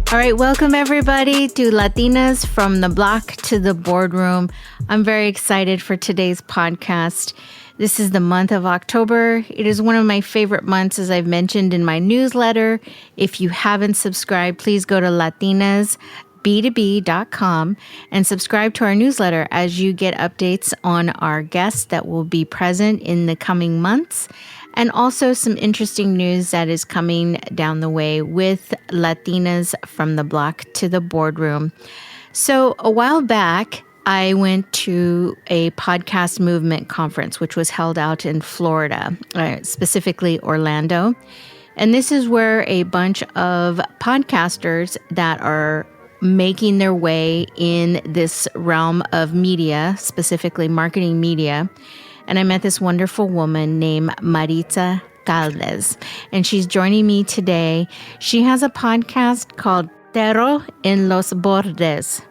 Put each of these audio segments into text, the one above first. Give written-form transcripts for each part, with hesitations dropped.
All right, welcome everybody to Latinas from the Block to the Boardroom. I'm very excited for today's podcast. This is the month of October. It is one of my favorite months, as I've mentioned in my newsletter. If you haven't subscribed, please go to latinasb2b.com and subscribe to our newsletter as you get updates on our guests that will be present in the coming months, and also some interesting news that is coming down the way with Latinas from the Block to the Boardroom. So a while back, I went to a podcast movement conference, which was held out in Florida, specifically Orlando. And this is where a bunch of podcasters that are making their way in this realm of media, specifically marketing media. And I met this wonderful woman named Maritza Caldes, and she's joining me today. She has a podcast called Terror en los Bordes,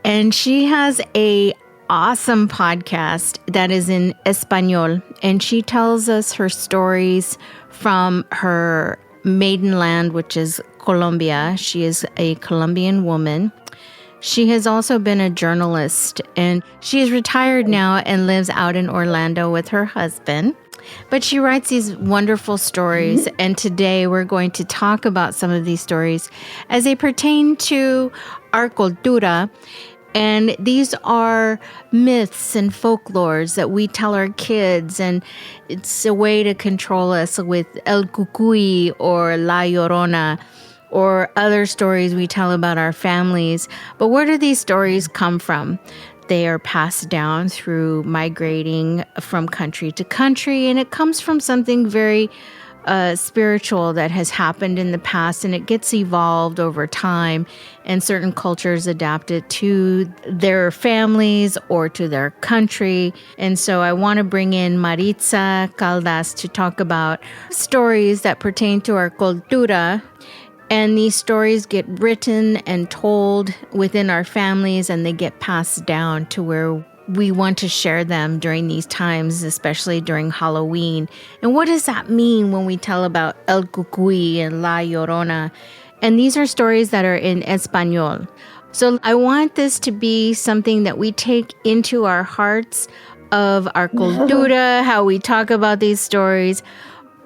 and she has a awesome podcast that is in Espanol, and she tells us her stories from her maiden land, which is Colombia. She is a Colombian woman. She has also been a journalist, and she is retired now and lives out in Orlando with her husband. But she writes these wonderful stories, and today we're going to talk about some of these stories as they pertain to our cultura. And these are myths and folklores that we tell our kids, and it's a way to control us with El Cucuy or La Llorona, or other stories we tell about our families. But where do these stories come from? They are passed down through migrating from country to country, and it comes from something very spiritual that has happened in the past, and it gets evolved over time, and certain cultures adapt it to their families or to their country. And so I want to bring in Maritza Caldas to talk about stories that pertain to our cultura. And these stories get written and told within our families, and they get passed down to where we want to share them during these times, especially during Halloween. And what does that mean when we tell about El Cucuy and La Llorona? And these are stories that are in Espanol. So I want this to be something that we take into our hearts of our cultura, how we talk about these stories.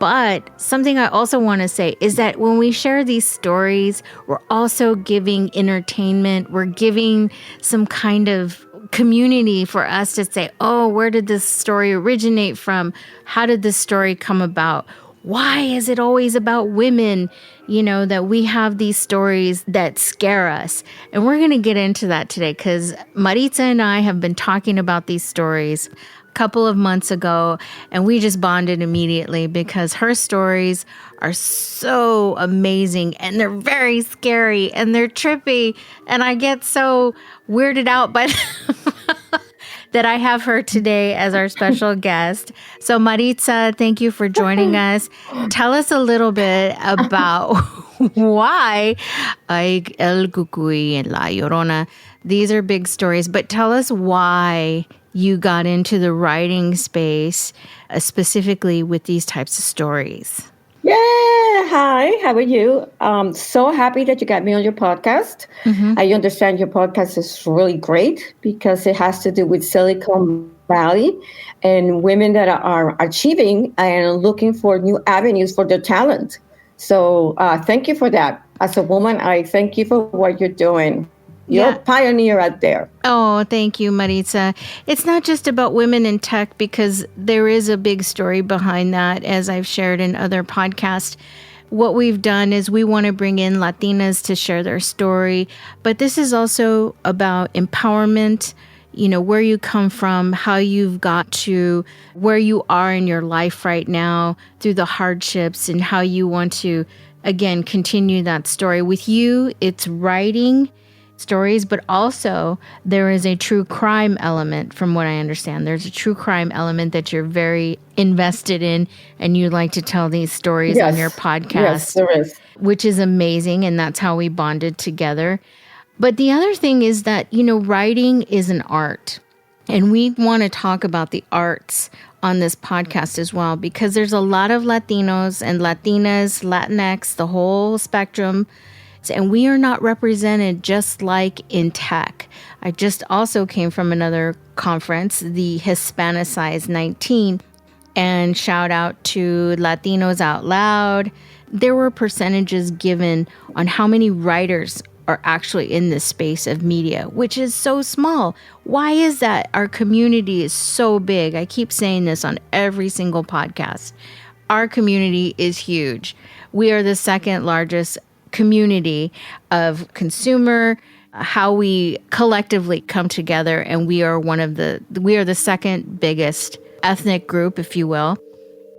But something I also want to say is that when we share these stories, we're also giving entertainment. We're giving some kind of community for us to say, oh, where did this story originate from? How did this story come about? Why is it always about women? You know, that we have these stories that scare us. And we're going to get into that today because Maritza and I have been talking about these stories couple of months ago, and we just bonded immediately because her stories are so amazing, and they're very scary, and they're trippy, and I get so weirded out by that I have her today as our special guest. So Maritza, thank you for joining us. Tell us a little bit about why El Cucuy and La Llorona, these are big stories, but tell us why you got into the writing space, specifically with these types of stories. Yeah, hi, how are you? So happy that you got me on your podcast. I understand your podcast is really great because it has to do with Silicon Valley and women that are achieving and looking for new avenues for their talent. So thank you for that. As a woman, I thank you for what you're doing. You're a pioneer out there. Oh, thank you, Maritza. It's not just about women in tech, because there is a big story behind that, as I've shared in other podcasts. What we've done is we want to bring in Latinas to share their story, but this is also about empowerment, you know, where you come from, how you've got to where you are in your life right now through the hardships, and how you want to, again, continue that story. With you, it's writing stories, but also there is a true crime element, from what I understand. There's a true crime element that you're very invested in, and you like to tell these stories on your podcast. Yes, there is. Which is amazing, and that's how we bonded together. But the other thing is that, you know, writing is an art, and we want to talk about the arts on this podcast as well, because there's a lot of Latinos and Latinas, Latinx, the whole spectrum And we are not represented just like in tech. I just also came from another conference, the Hispanicize 19, and shout out to Latinos Out Loud. There were percentages given on how many writers are actually in this space of media, which is so small. Why is that? Our community is so big. I keep saying this on every single podcast. Our community is huge. We are the second largest community of consumer, how we collectively come together, and we are the second biggest ethnic group, if you will,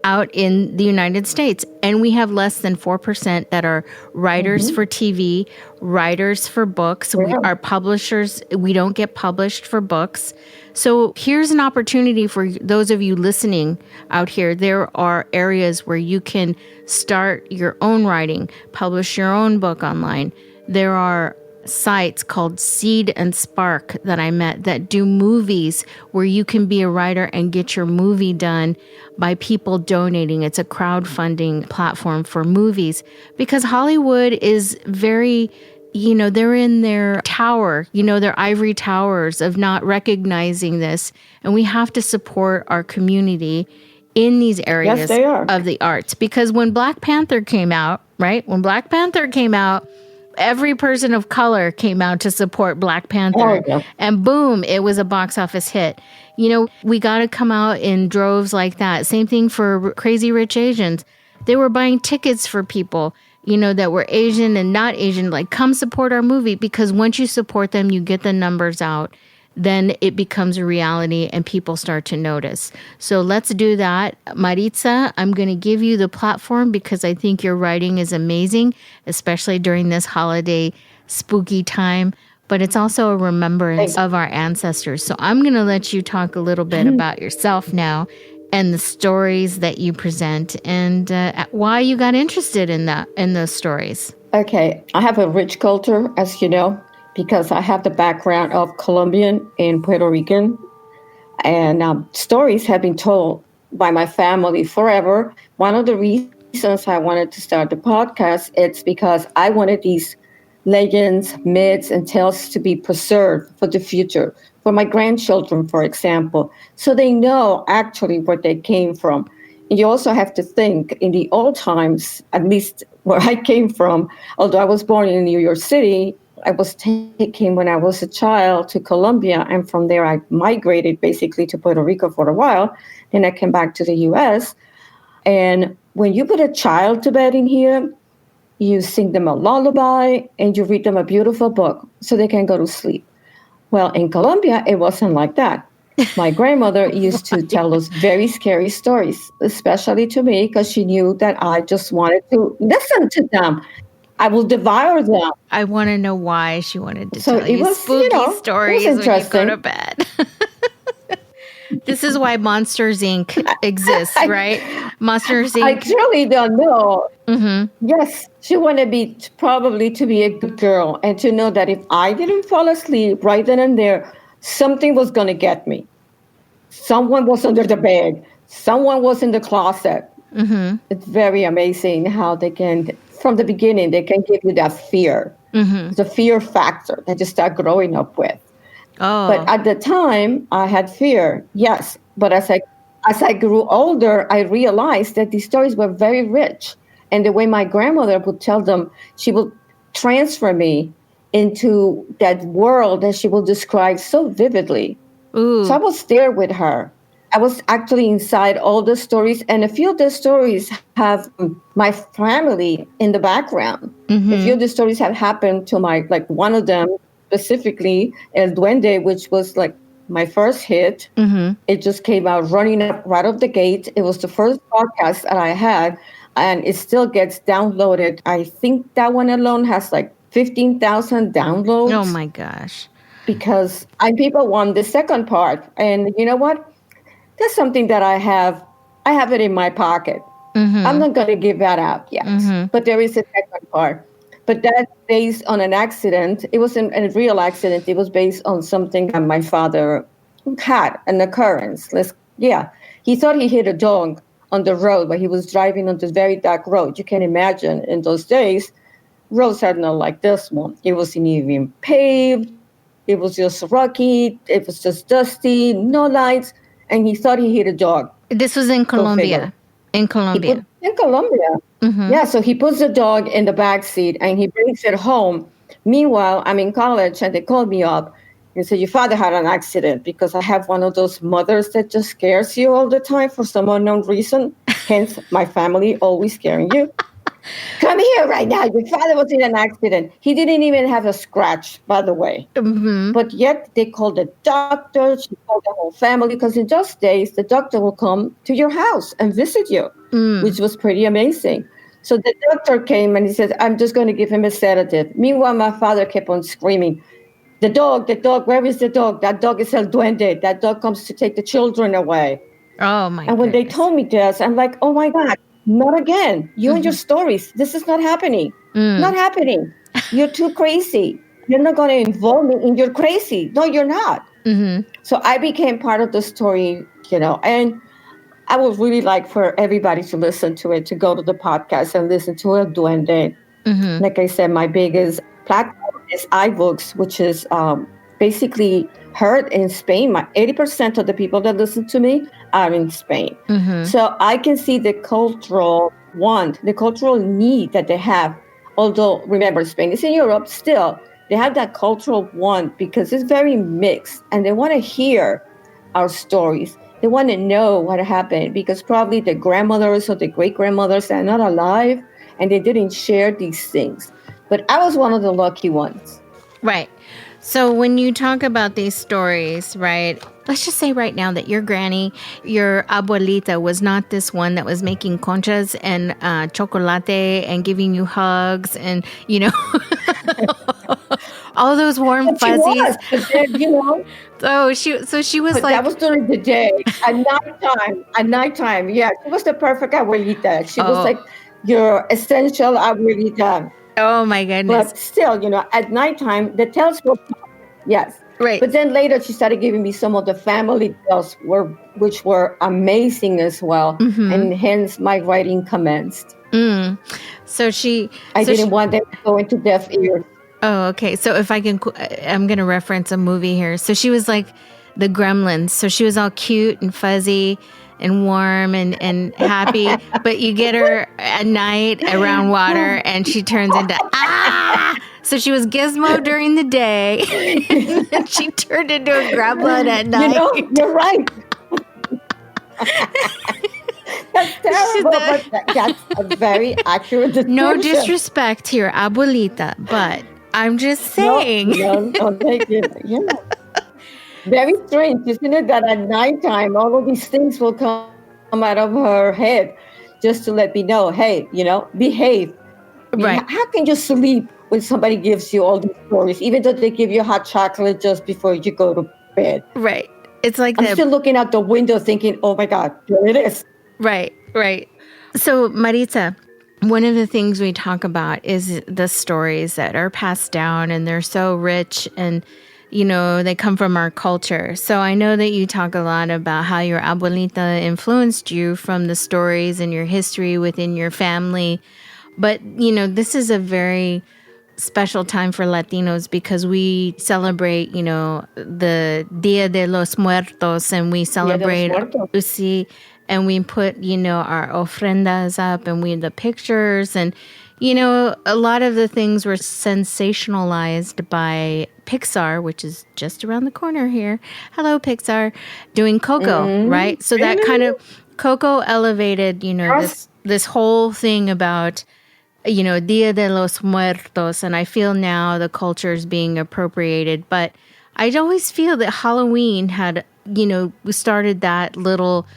out in the United States. And we have less than 4% that are writers for TV, writers for books. We are publishers. We don't get published for books. So here's an opportunity for those of you listening out here. There are areas where you can start your own writing, publish your own book online. There are sites called Seed and Spark that I met that do movies where you can be a writer and get your movie done by people donating. It's a crowdfunding platform for movies because Hollywood is very, they're in their tower, their ivory towers of not recognizing this. And we have to support our community in these areas of the arts. Because when Black Panther came out, every person of color came out to support Black Panther. And boom, it was a box office hit. We got to come out in droves like that. Same thing for Crazy Rich Asians. They were buying tickets for people, that were Asian and not Asian. Like, come support our movie, because once you support them, you get the numbers out. Then it becomes a reality and people start to notice. So let's do that. Maritza, I'm going to give you the platform because I think your writing is amazing, especially during this holiday spooky time. But it's also a remembrance of our ancestors. So I'm going to let you talk a little bit about yourself now and the stories that you present and why you got interested in those stories. Okay. I have a rich culture, as you know, because I have the background of Colombian and Puerto Rican. And stories have been told by my family forever. One of the reasons I wanted to start the podcast, it's because I wanted these legends, myths, and tales to be preserved for the future, for my grandchildren, for example, so they know actually where they came from. And you also have to think in the old times, at least where I came from, although I was born in New York City, I was taken when I was a child to Colombia, and from there I migrated basically to Puerto Rico for a while. Then I came back to the U.S. And when you put a child to bed in here, you sing them a lullaby and you read them a beautiful book so they can go to sleep. Well, in Colombia, it wasn't like that. My grandmother used to tell us very scary stories, especially to me, because she knew that I just wanted to listen to them. I will devour them. I want to know why she wanted to tell you spooky stories when you go to bed. This is why Monsters Inc. exists, right? Monsters Inc. I truly don't know. Mm-hmm. Yes, she wanted probably to be a good girl and to know that if I didn't fall asleep right then and there, something was going to get me. Someone was under the bed. Someone was in the closet. Mm-hmm. It's very amazing how they can, from the beginning, they can give you that fear. Mm-hmm. The fear factor that you start growing up with. Oh. But at the time, I had fear, yes. But as I grew older, I realized that these stories were very rich. And the way my grandmother would tell them, she would transfer me into that world that she will describe so vividly. Ooh. So I was there with her. I was actually inside all the stories. And a few of the stories have my family in the background. Mm-hmm. A few of the stories have happened to one of them, specifically El Duende, which was like my first hit. Mm-hmm. It just came out running up right off the gate. It was the first podcast that I had, and it still gets downloaded. I think that one alone has like 15,000 downloads. Oh my gosh. Because people want the second part. And you know what? That's something that I have. I have it in my pocket. Mm-hmm. I'm not going to give that out yet. Mm-hmm. But there is a second part. But that's based on an accident. It wasn't a real accident. It was based on something that my father had, an occurrence. He thought he hit a dog on the road, but he was driving on this very dark road. You can imagine in those days, roads are not like this one. It wasn't even paved. It was just rocky. It was just dusty, no lights. And he thought he hit a dog. This was in Go figure. Colombia. In He put Colombia. in Colombia. Mm-hmm. Yeah, so he puts the dog in the back seat and he brings it home. Meanwhile, I'm in college and they called me up and said, your father had an accident, because I have one of those mothers that just scares you all the time for some unknown reason. Hence, my family always scaring you. Come here right now. Your father was in an accident. He didn't even have a scratch, by the way. Mm-hmm. But yet they called the doctor, she called the whole family, because in those days, the doctor will come to your house and visit you, which was pretty amazing. So the doctor came and he said, I'm just going to give him a sedative. Meanwhile, my father kept on screaming, the dog, where is the dog? That dog is el duende. That dog comes to take the children away. Oh, my And when they goodness. told me this, I'm like, oh my God, not again. You and your stories. This is not happening. Not happening. You're too crazy. You're not going to involve me in your crazy. No, you're not. So I became part of the story, and I would really like for everybody to listen to it, to go to the podcast and listen to El Duende. Like I said, my biggest platform is iBooks, which is basically heard in Spain. 80% of the people that listen to me are in Spain. So I can see the cultural want, the cultural need that they have. Although, remember, Spain is in Europe, still, they have that cultural want because it's very mixed and they want to hear our stories. They want to know what happened because probably the grandmothers or the great-grandmothers are not alive and they didn't share these things. But I was one of the lucky ones. Right. So when you talk about these stories, right, let's just say right now that your granny, your abuelita, was not this one that was making conchas and chocolate and giving you hugs and, all those warm But fuzzies. She was, but then, So she was but like, that was during the day. At nighttime, yeah. She was the perfect abuelita. She was like your essential abuelita. oh my goodness. But still, at nighttime, the tales were, yes. Right. But then later she started giving me some of the family tales, which were amazing as well. And hence my writing commenced. So I didn't want them to go into deaf ears. Oh, okay. So if I'm going to reference a movie here. So she was like the Gremlins. So she was all cute and fuzzy and warm and happy, but you get her at night around water and she turns into, So she was Gizmo during the day and then she turned into a gremlin at night. You're right. That's terrible, but that's a very accurate description. No disrespect to your abuelita, but I'm just saying. No, thank you. Yeah. Very strange, isn't it, that at nighttime, all of these things will come out of her head just to let me know, hey, behave. Right. How can you sleep when somebody gives you all these stories, even though they give you hot chocolate just before you go to bed? Right. It's like I'm still looking out the window thinking, oh my God, there it is. Right. So, Maritza, one of the things we talk about is the stories that are passed down and they're so rich and, they come from our culture. So I know that you talk a lot about how your abuelita influenced you from the stories and your history within your family. But, this is a very special time for Latinos because we celebrate, the Dia de los Muertos and we celebrate Usi and we put, our ofrendas up and the pictures and, a lot of the things were sensationalized by Pixar, which is just around the corner here. Hello, Pixar, doing Coco, right? So that kind of Coco elevated, this whole thing about, Dia de los Muertos. And I feel now the culture is being appropriated. But I always feel that Halloween had, started that little,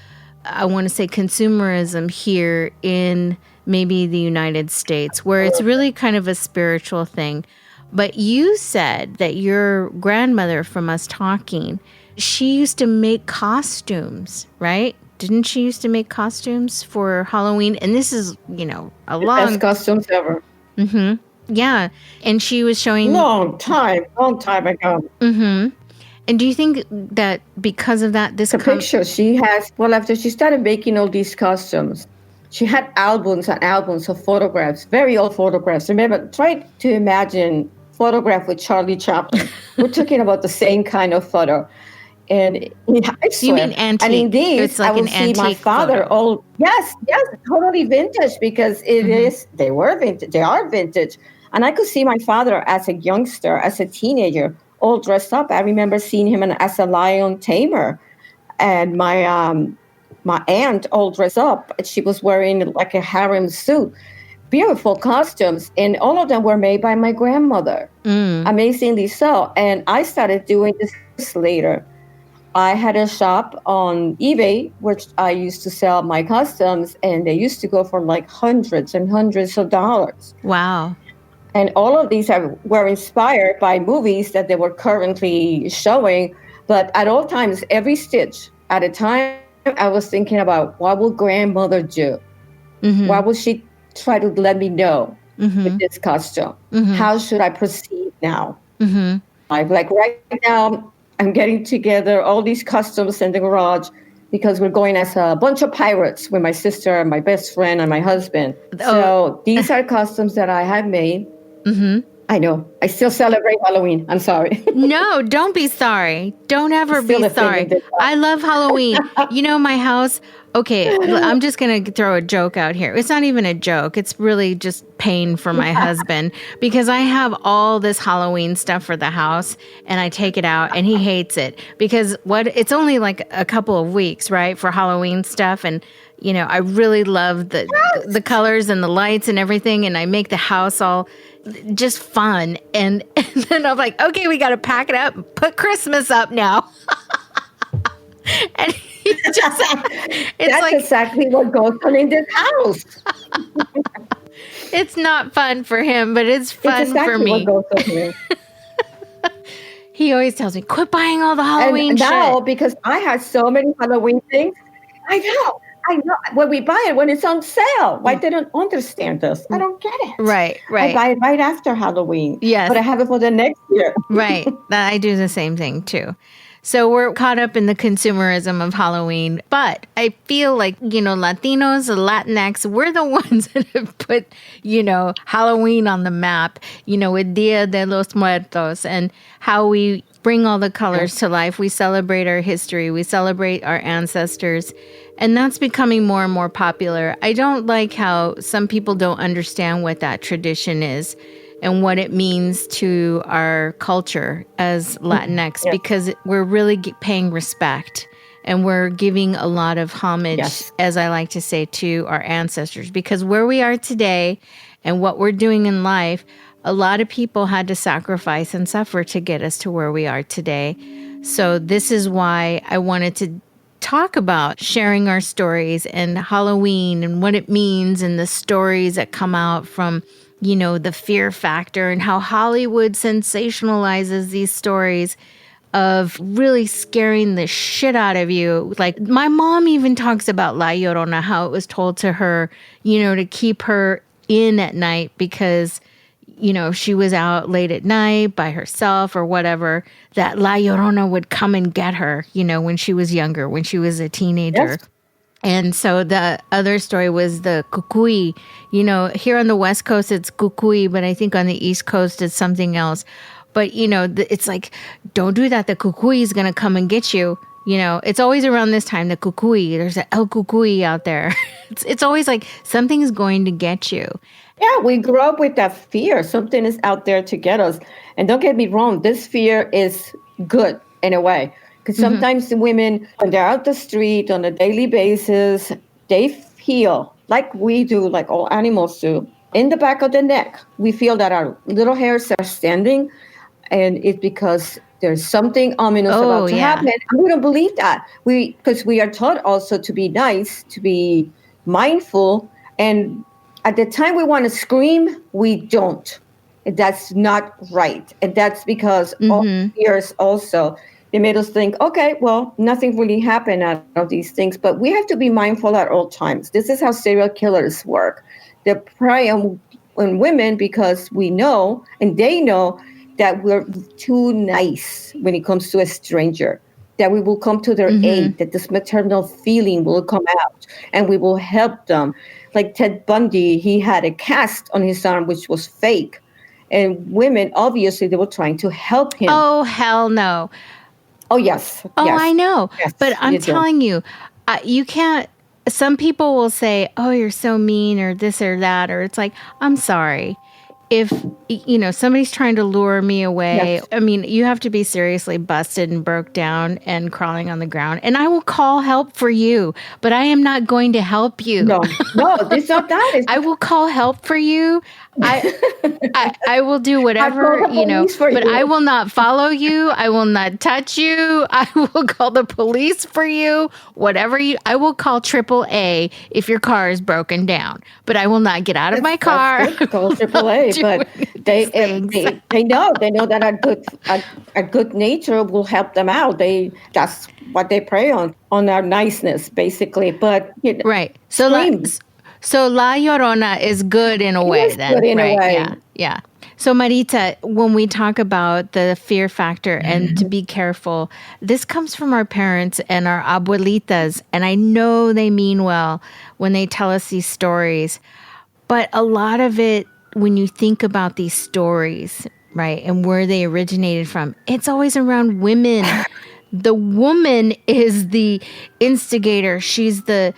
I want to say, consumerism here in maybe the United States, where it's really kind of a spiritual thing. But you said that your grandmother, from us talking, she used to make costumes, right? Didn't she used to make costumes for Halloween? And this is, a long... Best costumes ever. Yeah. And she was showing... Long time ago. And do you think that because of that, this... The picture she has... Well, after she started making all these costumes, she had albums and albums of photographs, very old photographs. Remember, try to imagine photograph with Charlie Chaplin. We're talking about the same kind of photo. And I You mean swear, and in antique? these, It's I like will an see my antique father. photo. All yes, yes, totally vintage because it Hmm. is. They were vintage. They are vintage, and I could see my father as a youngster, as a teenager, all dressed up. I remember seeing him as a lion tamer, and my aunt all dressed up. She was wearing like a harem suit, beautiful costumes, and all of them were made by my grandmother. Mm. Amazingly so. And I started doing this years later. I had a shop on eBay, which I used to sell my customs, and they used to go for like hundreds and hundreds of dollars. Wow. And all of these were inspired by movies that they were currently showing. But at all times, every stitch at a time, I was thinking about what will grandmother do? What Mm-hmm. will she try to let me know with Mm-hmm. this costume? Mm-hmm. How should I proceed now? Mm-hmm. Like right now, I'm getting together all these customs in the garage because we're going as a bunch of pirates with my sister, my best friend, and my husband. Oh. So these are customs that I have made. Mm-hmm. I know. I still celebrate Halloween. I'm sorry. No, don't be sorry. Don't ever It's still be a thing sorry. in this I love Halloween. You know, my house, okay, I'm just going to throw a joke out here. It's not even a joke. It's really just pain for my husband because I have all this Halloween stuff for the house and I take it out and he hates it because it's only like a couple of weeks, right, for Halloween stuff. And you know, I really love the colors and the lights and everything, and I make the house all just fun. And then I'm like, okay, we got to pack it up, put Christmas up now. And he just, it's That's like, exactly what goes on in this house. it's not fun for him, but it's It's fun for exactly what me. goes on here. He always tells me, quit buying all the And Halloween now, shit. because I had so many Halloween things, I know, I know. When we buy it, when it's on sale, why they don't understand this? I don't get it. Right, I right. buy it right after Halloween, Yes. but I have it for the next year. Right. I do the same thing too. So we're caught up in the consumerism of Halloween. But I feel like, you know, Latinos, Latinx, we're the ones that have put, you know, Halloween on the map, you know, with Dia de los Muertos and how we bring all the colors to life. We celebrate our history, we celebrate our ancestors. And that's becoming more and more popular. I don't like how some people don't understand what that tradition is and what it means to our culture as Latinx, Yes. because we're really paying respect and we're giving a lot of homage, Yes. as I like to say, to our ancestors. Because where we are today and what we're doing in life, a lot of people had to sacrifice and suffer to get us to where we are today. So this is why I wanted to talk about sharing our stories and Halloween and what it means and the stories that come out from, you know, the fear factor and how Hollywood sensationalizes these stories of really scaring the shit out of you. Like my mom even talks about La Llorona, how it was told to her, you know, to keep her in at night because, you know, if she was out late at night by herself or whatever, that La Llorona would come and get her, you know, when she was younger, when she was a teenager. Yes. And so the other story was the kukui. You know, here on the West Coast, it's kukui, but I think on the East Coast, it's something else. But, you know, it's like, don't do that. The kukui is going to come and get you. You know, it's always around this time, the kukui. There's an El Kukui out there. It's always like something is going to get you. Yeah, we grew up with that fear. Something is out there to get us. And don't get me wrong, this fear is good in a way. Because sometimes the women, when they're out the street on a daily basis, they feel like we do, like all animals do, in the back of the neck. We feel that our little hairs are standing, and it's because there's something ominous Oh, about to yeah. happen. And we don't believe that. Because we are taught also to be nice, to be mindful, and at the time we want to scream, we don't. And that's not right. And that's because all years also, they made us think, okay, well, nothing really happened out of these things. But we have to be mindful at all times. This is how serial killers work. They prey on women because we know, and they know, that we're too nice when it comes to a stranger. that we will come to their Mm-hmm. aid, that this maternal feeling will come out and we will help them. Like Ted Bundy, he had a cast on his arm, which was fake. And women, obviously, they were trying to help him. Oh, hell no. Oh, yes, Oh, I yes, know. But yes, I'm you do. telling you, you can't. Some people will say, oh, you're so mean or this or that. Or it's like, I'm sorry. If, somebody's trying to lure me away, Yes. I mean, you have to be seriously busted and broke down and crawling on the ground. And I will call help for you, but I am not going to help you. No, no, it's not that. It's I will call help for you. I will do I call whatever, the police for but I you. will not follow you. I will not touch you. I will call the police for you. I will call AAA if your car is broken down, but I will not get out of my That's car. good. Call AAA, Do but any of they these things. they know that a good nature will help them out. That's what they prey on our niceness, basically. But Right. scream. So La Llorona is good in a It way is good then, in a right? Yeah. way. Yeah. So Marita, when we talk about the fear factor and to be careful, this comes from our parents and our abuelitas, and I know they mean well when they tell us these stories. But a lot of it, when you think about these stories, right, and where they originated from, it's always around women. The woman is the instigator. She's the,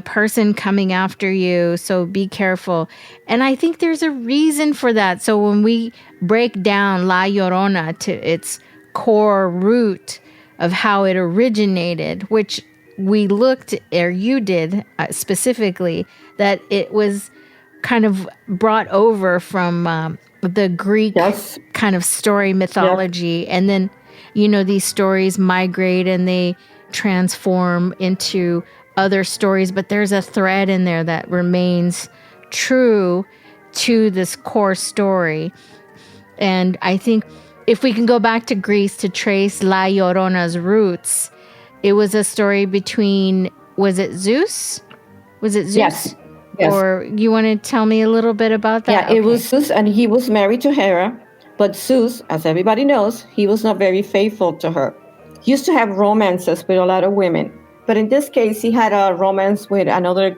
person coming after you. So be careful. And I think there's a reason for that. So when we break down La Llorona to its core root of how it originated, which we looked, or you did specifically, that it was kind of brought over from the Greek Yes. kind of story Yes. mythology. And then, these stories migrate and they transform into other stories. But there's a thread in there that remains true to this core story. And I think if we can go back to Greece to trace La Llorona's roots, it was a story between, was it Zeus? Was it Zeus? Yes. Yes. Or you want to tell me a little bit about that? Yeah, it was Zeus, and he was married to Hera. But Zeus, as everybody knows, he was not very faithful to her. He used to have romances with a lot of women. But in this case, he had a romance with another.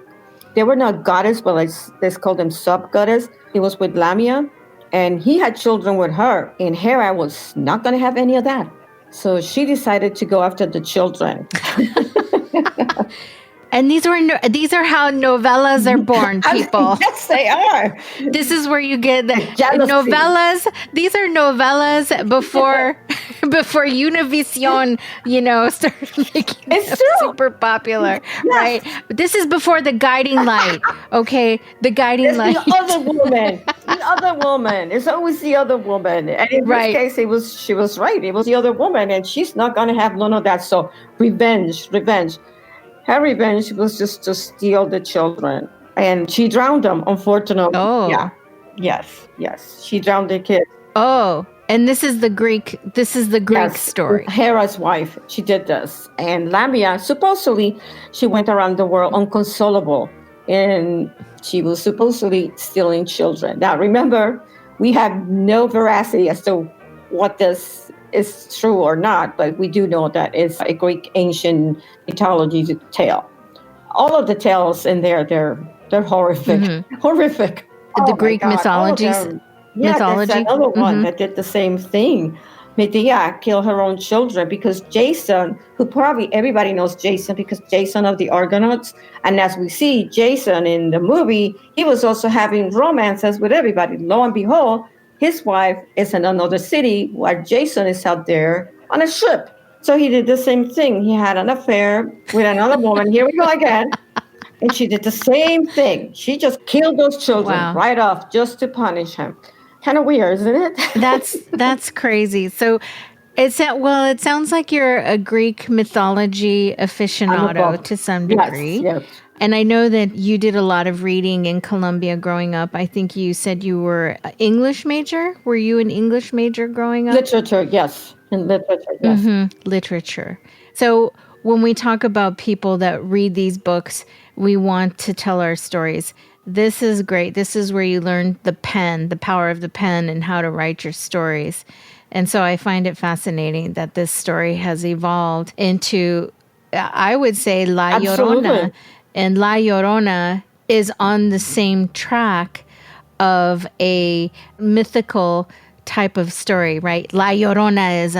They were not goddess, but let's call them sub-goddess. It was with Lamia, and he had children with her. And Hera was not going to have any of that. So she decided to go after the children. And these are how novellas are born, people. Yes, they are. This is where you get the Jealousy. novellas. These are novellas before Univision, started making It's them true. super popular, Yes. right? This is before the guiding light. Okay, the guiding It's light. the other woman. The other woman. It's always the other woman. And in Right. this case, she was right. It was the other woman, and she's not going to have none of that. So revenge. Her revenge was just to steal the children, and she drowned them. Unfortunately. Oh. Yeah. Yes. She drowned the kids. Oh, and this is the Greek. Yes, story. Hera's wife. She did this, and Lamia supposedly she went around the world unconsolable, and she was supposedly stealing children. Now, remember, we have no veracity as to what this is true or not, but we do know that it's a Greek ancient mythology tale. All of the tales in there, they're horrific, horrific. The Oh my Greek God, all of mythologies. them. Yeah, Mythology. there's another one that did the same thing. Medea killed her own children because Jason, who probably everybody knows Jason because Jason of the Argonauts, and as we see Jason in the movie, he was also having romances with everybody. Lo and behold, his wife is in another city while Jason is out there on a ship. So he did the same thing. He had an affair with another woman. Here we go again. And she did the same thing. She just killed those children right off just to punish him. Kind of weird, isn't it? That's crazy. So it sounds like you're a Greek mythology aficionado to some degree. Yes. And I know that you did a lot of reading in Colombia growing up. I think you said you were an English major. Were you an English major growing up? Literature, yes. In literature, yes. Literature. So when we talk about people that read these books, we want to tell our stories. This is great. This is where you learn the pen, the power of the pen, and how to write your stories. And so I find it fascinating that this story has evolved into, I would say, La Llorona. Absolutely. And La Llorona is on the same track of a mythical type of story, right? La Llorona is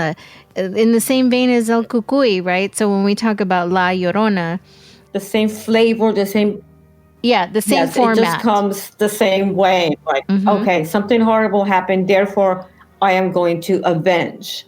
in the same vein as El Cucuy, right? So when we talk about La Llorona, The same flavor, the same, yeah, the same yes, it just format. comes the same way. Like, okay, something horrible happened, therefore I am going to avenge,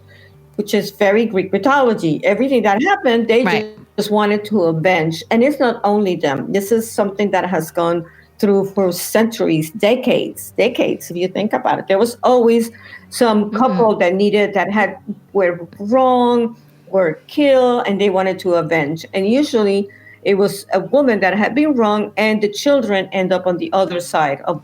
which is very Greek mythology. Everything that happened, they Right. just wanted to avenge. And it's not only them. This is something that has gone through for centuries, decades, if you think about it. There was always some couple that had were wrong, were killed, and they wanted to avenge. And usually it was a woman that had been wrong, and the children end up on the other side of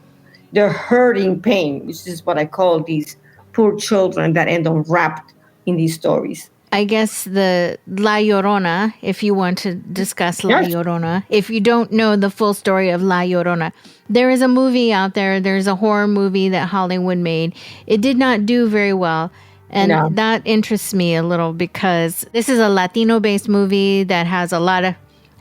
their hurting pain, which is what I call these poor children that end up wrapped in these stories. I guess the La Llorona, if you want to discuss La Yes. Llorona, if you don't know the full story of La Llorona, there is a movie out there. There's a horror movie that Hollywood made. It did not do very well. And No. that interests me a little because this is a Latino based movie that has a lot of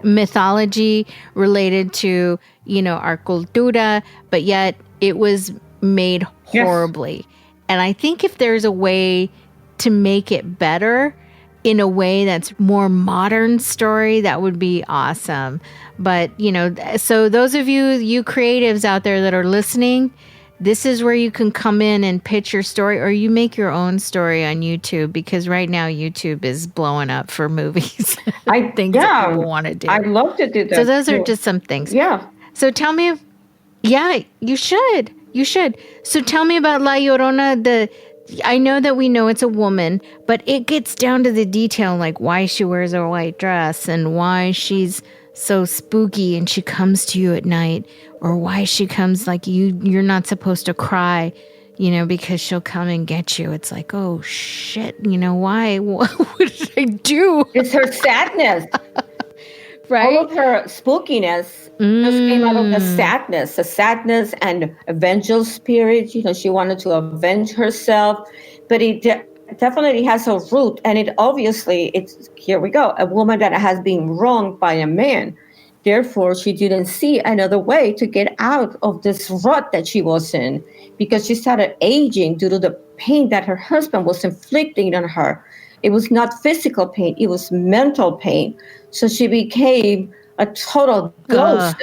mythology related to, our cultura, but yet it was made Yes. horribly. And I think if there's a way to make it better in a way that's more modern story, that would be awesome. But, so those of you creatives out there that are listening, this is where you can come in and pitch your story, or you make your own story on YouTube, because right now YouTube is blowing up for movies. Things that people want to do. I'd love to do that. So those are too. just some things. Yeah. So tell me, yeah, you should. You should. So tell me about La Llorona. I know that we know it's a woman, but it gets down to the detail, like why she wears a white dress and why she's so spooky and she comes to you at night, or why she comes like you're not supposed to cry, because she'll come and get you. It's like, oh shit, why? What did I do? It's her sadness. Right? All of her spookiness just came out of the sadness and a vengeful spirit. She wanted to avenge herself, but it definitely has a root. And it's here we go, a woman that has been wronged by a man. Therefore, she didn't see another way to get out of this rut that she was in, because she started aging due to the pain that her husband was inflicting on her. It was not physical pain, it was mental pain. So she became a total ghost,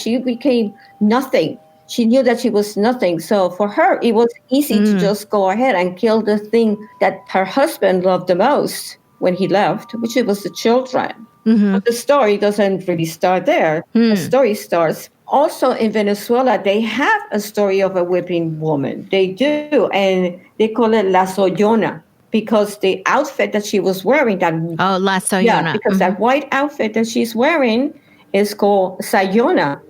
she became nothing. She knew that she was nothing. So for her, it was easy to just go ahead and kill the thing that her husband loved the most when he left, which was the children. But the story doesn't really start there. The story starts also in Venezuela. They have a story of a whipping woman. They do, and they call it La Sollona, because the outfit that she was wearing, La Sollona. Yeah, because that white outfit that she's wearing is called Sayona,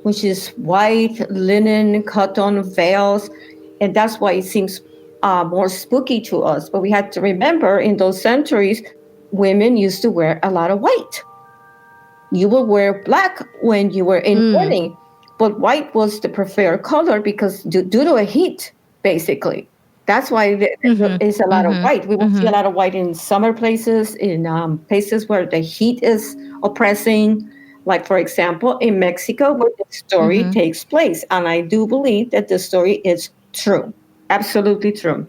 which is white linen, cotton veils, and that's why it seems more spooky to us. But we have to remember, in those centuries, women used to wear a lot of white. You will wear black when you were in mourning, but white was the preferred color because due to a heat, basically. That's why there's a lot of white. We will see a lot of white in summer places, in places where the heat is oppressing, like, for example, in Mexico, where the story takes place. And I do believe that the story is true, absolutely true.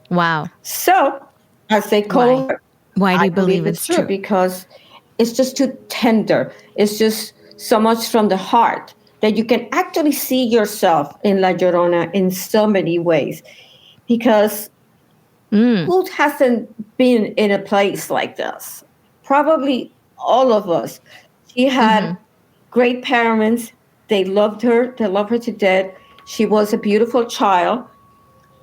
Wow. So, as they call her, why do you I believe it's true? Because it's just too tender. It's just so much from the heart that you can actually see yourself in La Llorona in so many ways. Because who hasn't been in a place like this? Probably all of us. She had great parents. They loved her. They loved her to death. She was a beautiful child.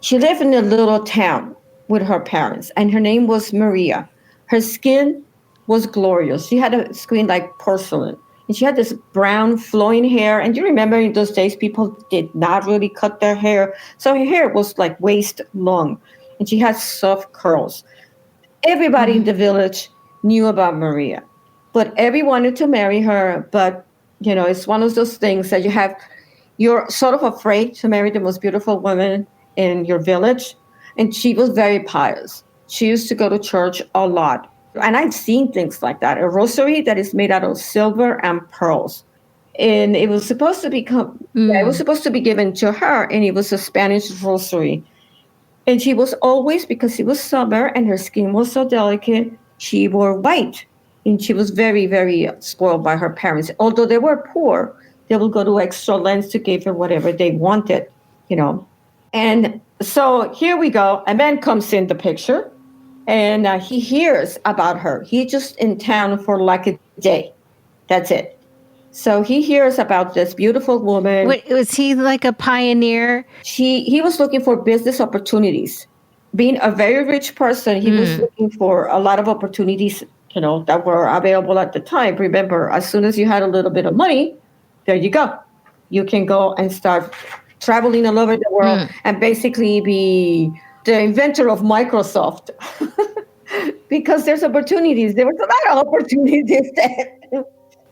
She lived in a little town with her parents, and her name was Maria. Her skin was glorious. She had a skin like porcelain. And she had this brown flowing hair. And you remember in those days, people did not really cut their hair. So her hair was like waist long. And she had soft curls. Everybody in the village knew about Maria. But everyone wanted to marry her. But, it's one of those things that you're sort of afraid to marry the most beautiful woman in your village. And she was very pious. She used to go to church a lot. And I've seen things like that. A rosary that is made out of silver and pearls. And it was supposed to become, yeah, it was supposed to be given to her, and it was a Spanish rosary. And she was always, because it was summer and her skin was so delicate, she wore white. And she was very, very spoiled by her parents. Although they were poor, they would go to extra lengths to give her whatever they wanted, you know. And so here we go. A man comes in the picture, and he hears about her. He's just in town for like a day. That's it. So he hears about this beautiful woman. Wait, was he like a pioneer? He was looking for business opportunities. Being a very rich person, he was looking for a lot of opportunities, you know, that were available at the time. Remember, as soon as you had a little bit of money, there you go. You can go and start traveling all over the world and basically be the inventor of Microsoft. Because there's opportunities. There was a lot of opportunities there.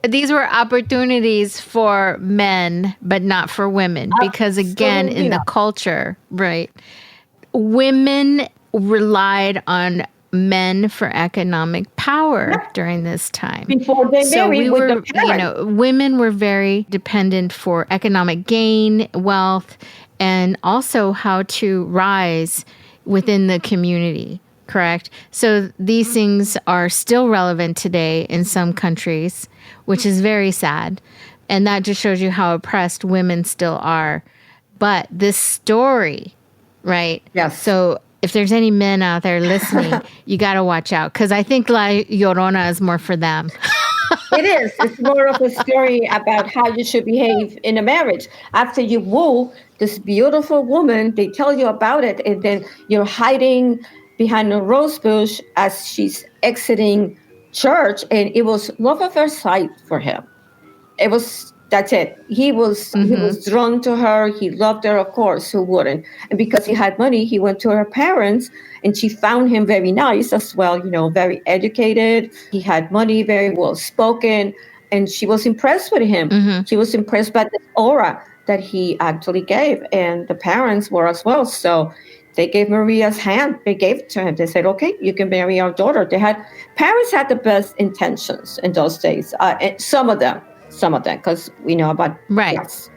These were opportunities for men, but not for women. Because again, in the culture, right, women relied on men for economic power during this time. Before they married with the parents. You know, women were very dependent for economic gain, wealth, and also how to rise within the community. Correct. So these things are still relevant today in some countries, which is very sad. And that just shows you how oppressed women still are. But this story, right? Yes. So if there's any men out there listening, you got to watch out. Because I think La Llorona is more for them. It is. It's more of a story about how you should behave in a marriage. After you woo this beautiful woman, they tell you about it. And then you're hiding behind a rose bush as she's exiting church, and it was love at first sight for him. It was, that's it. He was drawn to her. He loved her, of course. Who wouldn't? And because he had money, he went to her parents, and she found him very nice as well. You know, very educated. He had money, very well spoken, and she was impressed with him. She was impressed by the aura that he actually gave, and the parents were as well. So they gave Maria's hand. They gave it to him. They said, okay, you can marry our daughter. Parents had the best intentions in those days. Some of them, because we know about, right.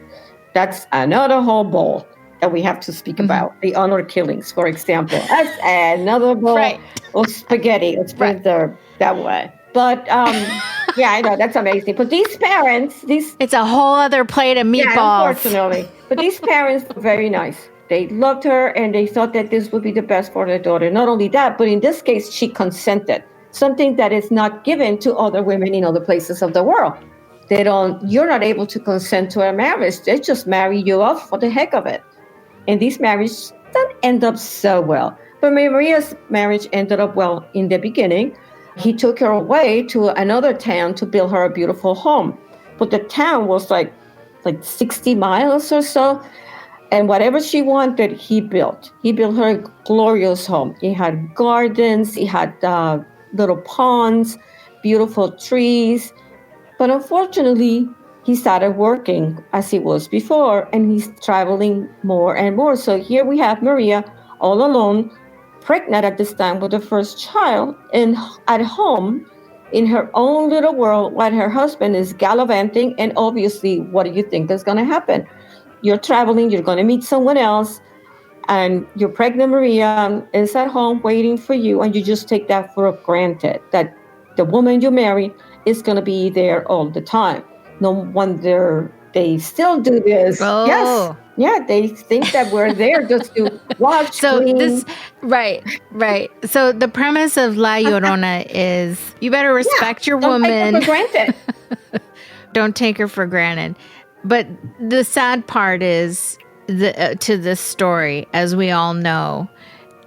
That's another whole bowl that we have to speak about. The honor killings, for example. That's another bowl of spaghetti. Let's put it that way. But yeah, I know, that's amazing. But these parents, it's a whole other plate of meatballs. Yeah, unfortunately. But these parents were very nice. They loved her, and they thought that this would be the best for their daughter. Not only that, but in this case, she consented. Something that is not given to other women in other places of the world. You're not able to consent to a marriage. They just marry you off for the heck of it. And these marriages don't end up so well. But Maria's marriage ended up well in the beginning. He took her away to another town to build her a beautiful home. But the town was like 60 miles or so. And whatever she wanted, he built. He built her a glorious home. He had gardens, he had little ponds, beautiful trees. But unfortunately, he started working as he was before, and he's traveling more and more. So here we have Maria all alone, pregnant at this time with the first child, and at home in her own little world while her husband is gallivanting. And obviously, what do you think is going to happen? You're traveling, you're going to meet someone else, and your pregnant Maria is at home waiting for you, and you just take that for granted, that the woman you marry is going to be there all the time. No wonder they still do this. Oh. Yes. Yeah, they think that we're there just to watch. Right. So the premise of La Llorona is you better respect your woman. Don't take her for granted. Don't take her for granted. But the sad part is, to this story, as we all know,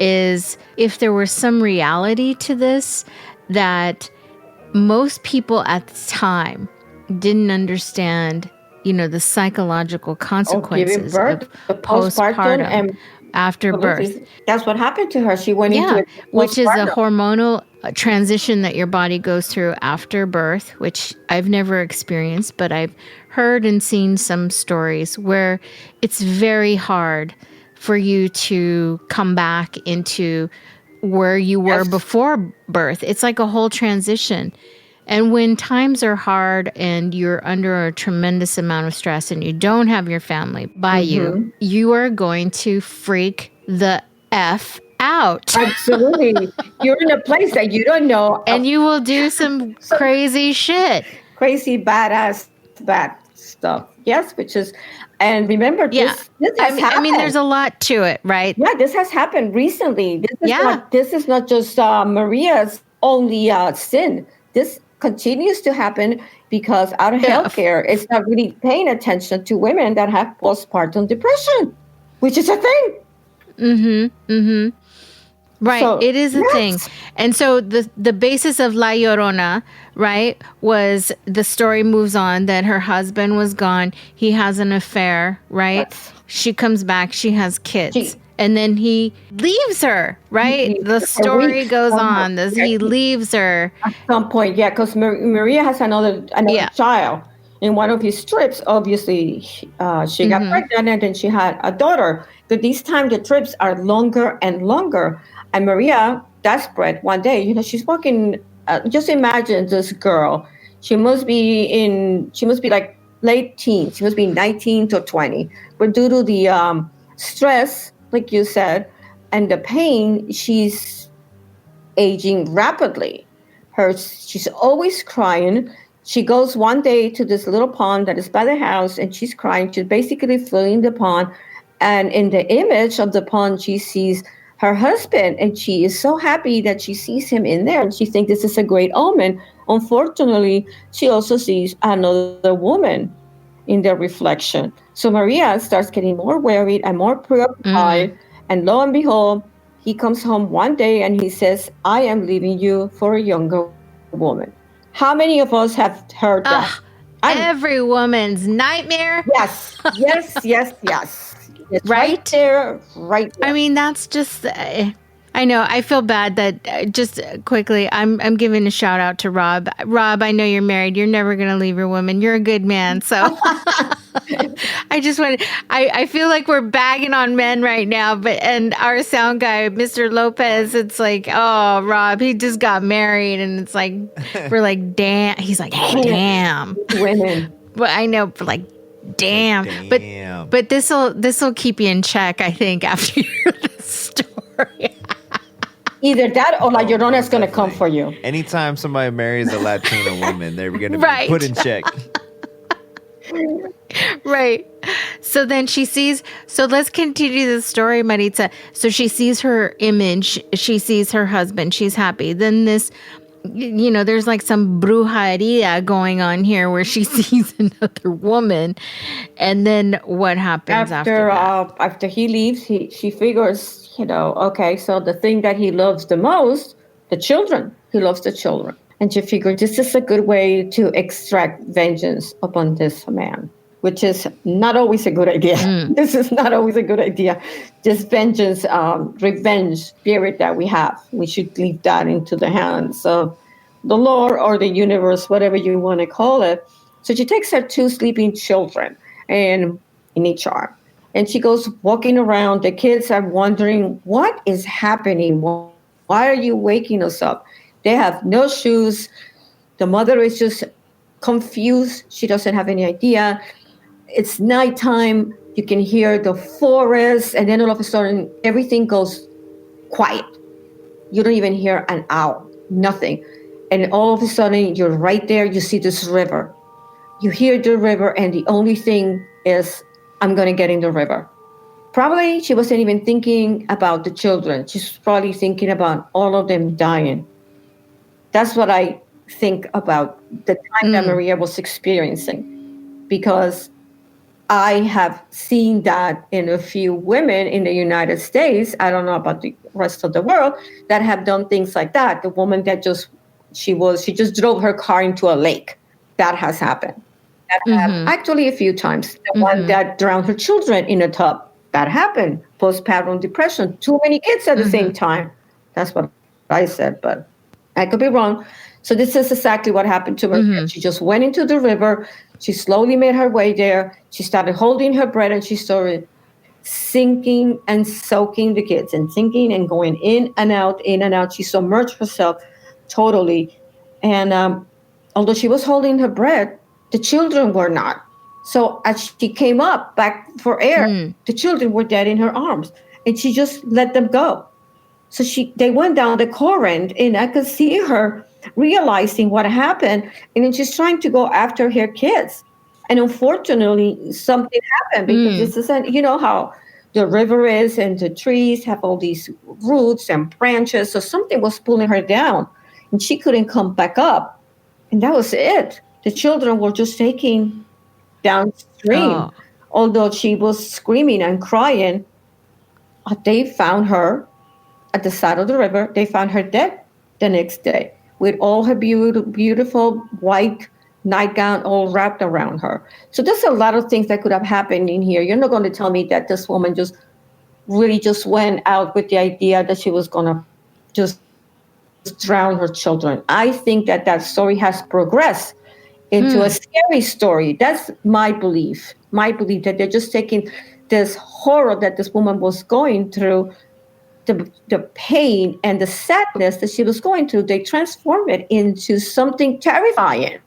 is if there was some reality to this, that most people at the time didn't understand, the psychological consequences of postpartum and after birth. That's what happened to her. She went into it, which is a hormonal transition that your body goes through after birth, which I've never experienced, but I've heard and seen some stories where it's very hard for you to come back into where you were Yes. before birth. It's like a whole transition. And when times are hard and you're under a tremendous amount of stress and you don't have your family by you, you are going to freak the F out. Absolutely. You're in a place that you don't know And you will do some some crazy shit. crazy, badass, bad stuff. Yes, which is, and remember, Yeah. this has I mean, happened. there's a lot to it, right? Yeah, this has happened recently. Yeah. This is not just Maria's only sin. This continues to happen because our Yeah. healthcare is not really paying attention to women that have postpartum depression, which is a thing. Right. So It is a thing. yes, And so the basis of La Llorona, right, was the story moves on that her husband was gone. He has an affair, right? yes. She comes back. She has kids. She- And then he leaves her, right? leaves The her for story weeks. goes Uh-huh. on. He leaves her. At some point, yeah, because Maria has another Yeah. child. In one of his trips, obviously, she got pregnant and then she had a daughter. But this time, the trips are longer and longer. And Maria, desperate, one day, she's walking. Just imagine this girl. She must be like late teens. She must be 19 to 20. But due to the stress, like you said, and the pain, she's aging rapidly. She's always crying. She goes one day to this little pond that is by the house and she's crying. She's basically filling the pond. And in the image of the pond, she sees her husband and she is so happy that she sees him in there. And she thinks this is a great omen. Unfortunately, she also sees another woman in the reflection. So Maria starts getting more worried and more preoccupied. And lo and behold, he comes home one day and he says, I am leaving you for a younger woman. How many of us have heard that? Every woman's nightmare. Yes, yes, yes, yes. It's Right there, right there. I mean, that's just. I know. I feel bad that just quickly, I'm giving a shout out to Rob. Rob, I know you're married. You're never going to leave your woman. You're a good man. So I just want. I feel like we're bagging on men right now, and our sound guy, Mr. Lopez, it's like, oh, Rob, he just got married, and it's like we're like, damn. He's like, damn. Women. But I know, but like. Damn. But this'll keep you in check, I think, after you hear this story. Either that or La Llorona is going to come for you. Anytime somebody marries a Latina woman, they're going to be Right. put in check. Right. So then she sees, so let's continue the story, Maritza. So she sees her image. She sees her husband. She's happy. Then this, there's like some brujeria going on here where she sees another woman. And then what happens after that? After he leaves, she figures, okay, so the thing that he loves the most, the children. He loves the children. And she figured this is a good way to extract vengeance upon this man, which is not always a good idea. This is not always a good idea. This vengeance, revenge spirit that we have, we should leave that into the hands of the Lord or the universe, whatever you want to call it. So she takes her two sleeping children and in HR. And she goes walking around. The kids are wondering, what is happening? Why are you waking us up? They have no shoes. The mother is just confused. She doesn't have any idea. It's nighttime. You can hear the forest. And then all of a sudden, everything goes quiet. You don't even hear an owl, nothing. And all of a sudden, you're right there. You see this river. You hear the river, and the only thing is, I'm going to get in the river. Probably she wasn't even thinking about the children. She's probably thinking about all of them dying. That's what I think about the time that Maria was experiencing, because I have seen that in a few women in the United States. I don't know about the rest of the world that have done things like that. The woman that she just drove her car into a lake. That has happened. That happened actually a few times. The one that drowned her children in a tub. That happened. Postpartum depression. Too many kids at the same time. That's what I said, but I could be wrong. So this is exactly what happened to her. She just went into the river. She slowly made her way there. She started holding her breath and she started sinking and soaking the kids and sinking and going in and out, in and out. She submerged herself totally. And although she was holding her breath, the children were not. So as she came up back for air, the children were dead in her arms. And she just let them go. So they went down the current, and I could see her realizing what happened, and then she's trying to go after her kids. And unfortunately, something happened because this isn't, you know how the river is, and the trees have all these roots and branches. So something was pulling her down, and she couldn't come back up. And that was it. The children were just taking downstream. Although she was screaming and crying, they found her at the side of the river. They found her dead the next day with all her beautiful white nightgown all wrapped around her. So there's a lot of things that could have happened in here. You're not going to tell me that this woman just really just went out with the idea that she was going to just drown her children. I think that story has progressed into a scary story. That's my belief. My belief that they're just taking this horror that this woman was going through, the pain and the sadness that she was going through, they transformed it into something terrifying,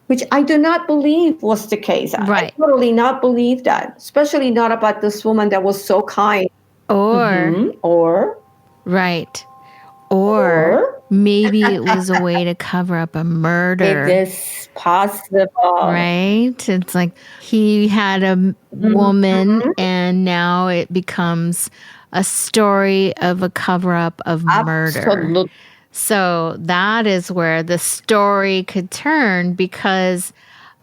which I do not believe was the case. Right. I totally not believe that, especially not about this woman that was so kind. Or right. Or maybe it was a way to cover up a murder. It is possible. Right? It's like he had a woman and now it becomes a story of a cover-up of murder. Absolutely. So that is where the story could turn, because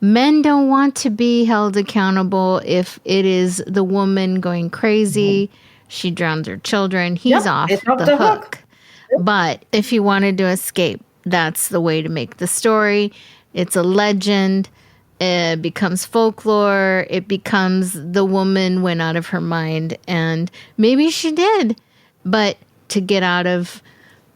men don't want to be held accountable if it is the woman going crazy. She drowns her children. He's off the hook. But if he wanted to escape, that's the way to make the story. It's a legend. It becomes folklore. It becomes the woman went out of her mind. And maybe she did. But to get out of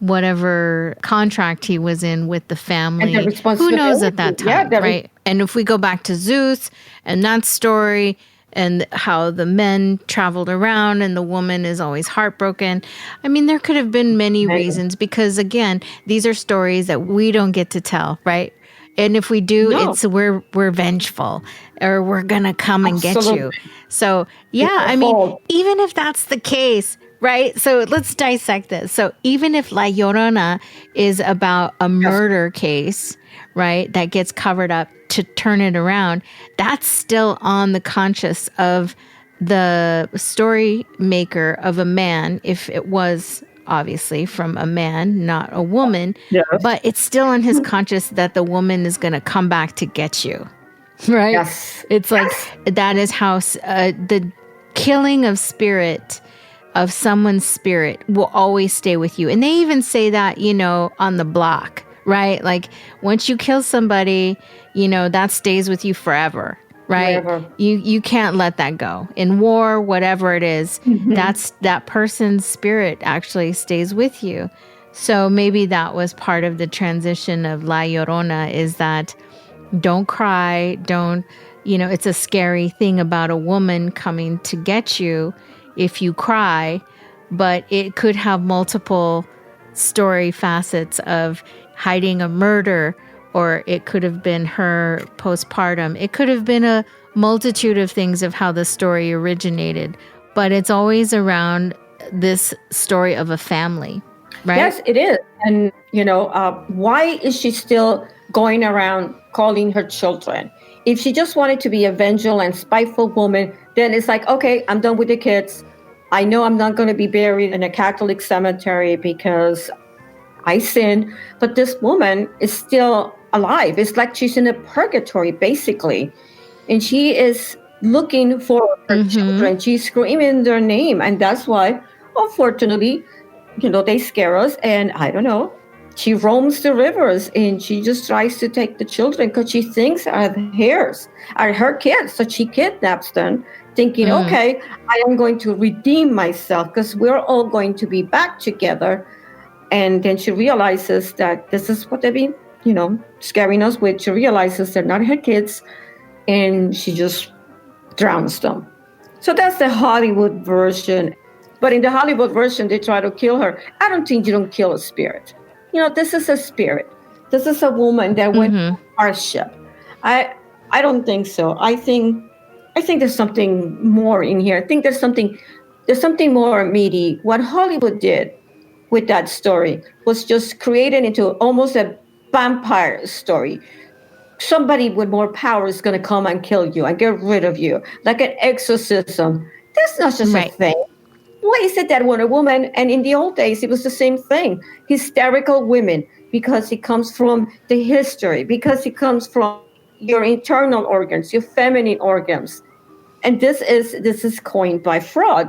whatever contract he was in with the family, who knows at that time, right? And if we go back to Zeus and that story, and how the men traveled around and the woman is always heartbroken. I mean, there could have been many reasons, because again, these are stories that we don't get to tell, right? And if we do, it's we're vengeful, or we're gonna come and get you. So yeah, I mean, even if that's the case, right? So let's dissect this. So even if La Llorona is about a murder case, right, that gets covered up to turn it around, that's still on the conscience of the story maker of a man, if it was obviously from a man, not a woman, but it's still on his conscience that the woman is going to come back to get you, right? Yes. It's like that is how the killing of spirit, of someone's spirit, will always stay with you. And they even say that, you know, on the block, right? Like once you kill somebody, you know, that stays with you forever, right? Forever. You can't let that go. In war, whatever it is, that's that person's spirit actually stays with you. So maybe that was part of the transition of La Llorona, is that don't cry, don't, you know, it's a scary thing about a woman coming to get you if you cry, but it could have multiple story facets of hiding a murder, or it could have been her postpartum. It could have been a multitude of things of how the story originated, but it's always around this story of a family, right? Yes, it is. And, you know, why is she still going around calling her children? If she just wanted to be a vengeful and spiteful woman, then it's like, okay, I'm done with the kids. I know I'm not going to be buried in a Catholic cemetery because I sinned, but this woman is still alive. It's like she's in a purgatory, basically. And she is looking for her children. She's screaming their name. And that's why, unfortunately, you know, they scare us. And I don't know, she roams the rivers and she just tries to take the children because she thinks are her kids. So she kidnaps them, thinking, okay, I am going to redeem myself because we're all going to be back together. And then she realizes that this is what they've been, you know, scaring us with. She realizes they're not her kids, and she just drowns them. So that's the Hollywood version. But in the Hollywood version, they try to kill her. I don't think you don't kill a spirit. This is a spirit. This is a woman that went through hardship. I I don't think so. I think there's something more in here. I think there's something more meaty. What Hollywood did with that story was just create it into almost a vampire story. Somebody with more power is going to come and kill you and get rid of you, like an exorcism. That's not just a Right. thing. Why is it that when a woman, and in the old days, it was the same thing, hysterical women, because it comes from the history, because it comes from your internal organs, your feminine organs. And this is coined by Freud.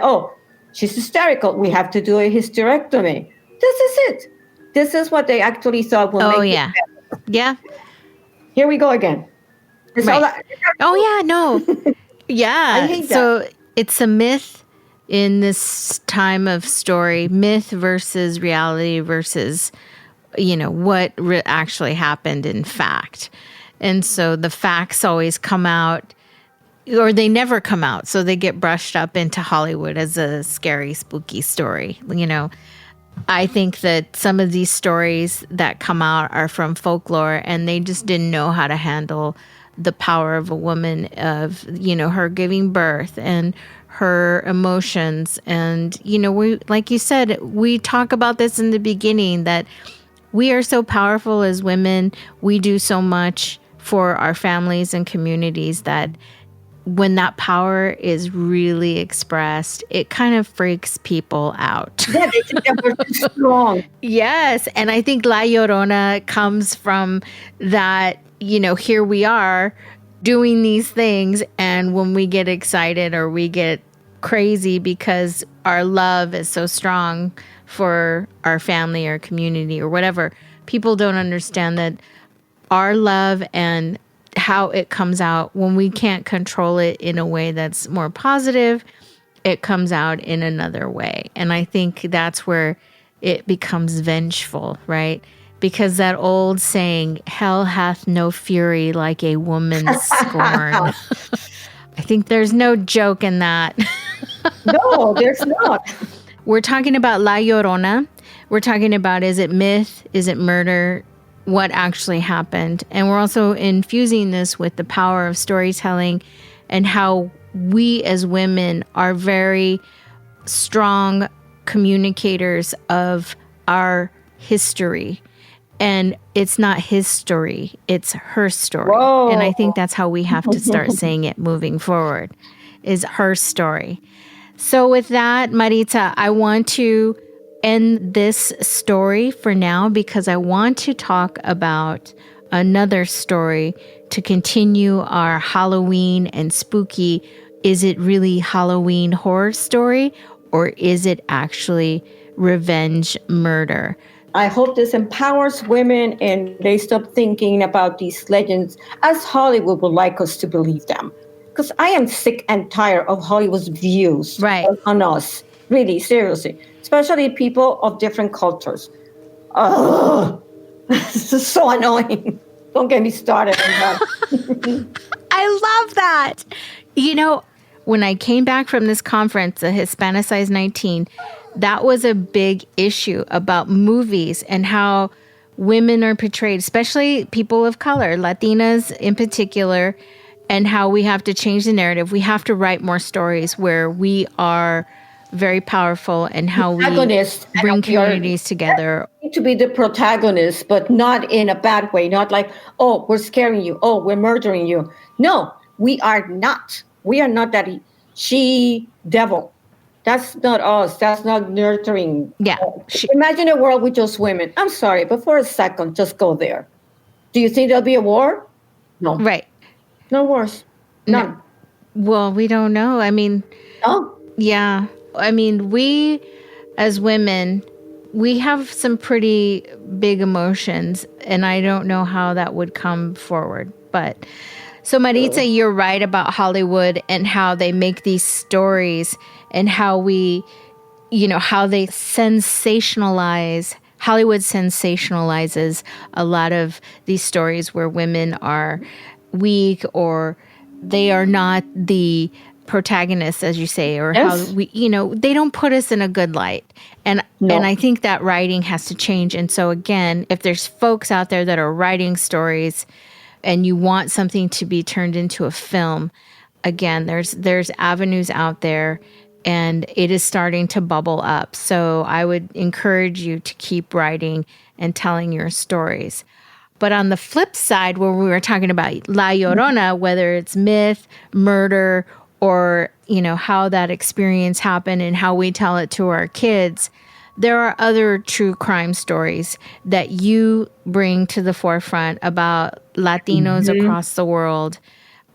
Oh, she's hysterical. We have to do a hysterectomy. This is it. This is what they actually thought will Oh, make yeah. it better. Yeah. Here we go again. It's all Right. Oh, yeah. No. Yeah. I hate that. So it's a myth in this time of story, myth versus reality versus, what actually happened in fact. And so the facts always come out, or they never come out. So they get brushed up into Hollywood as a scary, spooky story. I think that some of these stories that come out are from folklore, and they just didn't know how to handle the power of a woman, of, her giving birth and her emotions. And, we, like you said, we talk about this in the beginning, that we are so powerful as women. We do so much for our families and communities that when that power is really expressed, it kind of freaks people out. Yeah, they think that we're too strong. Yes. And I think La Llorona comes from that, here we are doing these things. And when we get excited or we get crazy because our love is so strong for our family or community or whatever, people don't understand that our love and how it comes out when we can't control it in a way that's more positive, it comes out in another way. And I think that's where it becomes vengeful, right? Because that old saying, hell hath no fury like a woman's scorn. I think there's no joke in that. No, there's not. We're talking about La Llorona. We're talking about, is it myth? Is it murder? What actually happened? And we're also infusing this with the power of storytelling and how we as women are very strong communicators of our history. And it's not his story, it's her story. Whoa. And I think that's how we have to start saying it moving forward, is her story. So with that, Maritza, I want to end this story for now because I want to talk about another story to continue our Halloween and spooky. Is it really Halloween horror story, or is it actually revenge murder? I hope this empowers women and they stop thinking about these legends as Hollywood would like us to believe them. Because I am sick and tired of Hollywood's views on us. Really, seriously. Especially people of different cultures. Oh, this is so annoying. Don't get me started on that. I love that. When I came back from this conference, the Hispanicize 19, that was a big issue about movies and how women are portrayed, especially people of color, Latinas in particular, and how we have to change the narrative. We have to write more stories where we are very powerful and how we bring communities together. We need to be the protagonist, but not in a bad way. Not like, oh, we're scaring you. Oh, we're murdering you. No, we are not. We are not that she-devil. That's not us. That's not nurturing. Yeah. Imagine a world with just women. I'm sorry, but for a second, just go there. Do you think there'll be a war? No. Right. No wars. None. No. Well, we don't know. I mean, yeah. I mean, we as women, we have some pretty big emotions, and I don't know how that would come forward. But so Maritza, you're right about Hollywood and how they make these stories and how we, how they sensationalize. Hollywood sensationalizes a lot of these stories where women are weak or they are not the protagonists, as you say, or Yes. how we, they don't put us in a good light. And No. and I think that writing has to change. And so again, if there's folks out there that are writing stories and you want something to be turned into a film, again, there's avenues out there, and it is starting to bubble up. So I would encourage you to keep writing and telling your stories. But on the flip side, when we were talking about La Llorona, whether it's myth, murder, or, how that experience happened and how we tell it to our kids, there are other true crime stories that you bring to the forefront about Latinos across the world,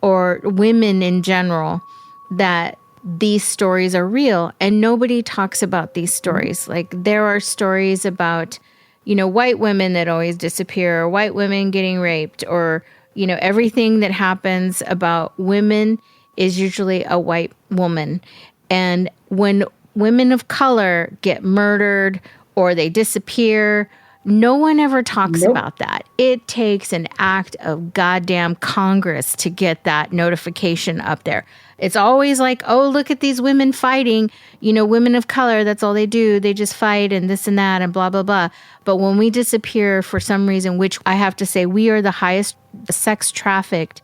or women in general, that these stories are real and nobody talks about these stories. Like, there are stories about, white women that always disappear, or white women getting raped, or, everything that happens about women is usually a white woman. And when women of color get murdered or they disappear, no one ever talks about that. It takes an act of goddamn Congress to get that notification up there. It's always like, oh, look at these women fighting, women of color, that's all they do. They just fight and this and that and blah, blah, blah. But when we disappear for some reason, which I have to say, we are the highest sex trafficked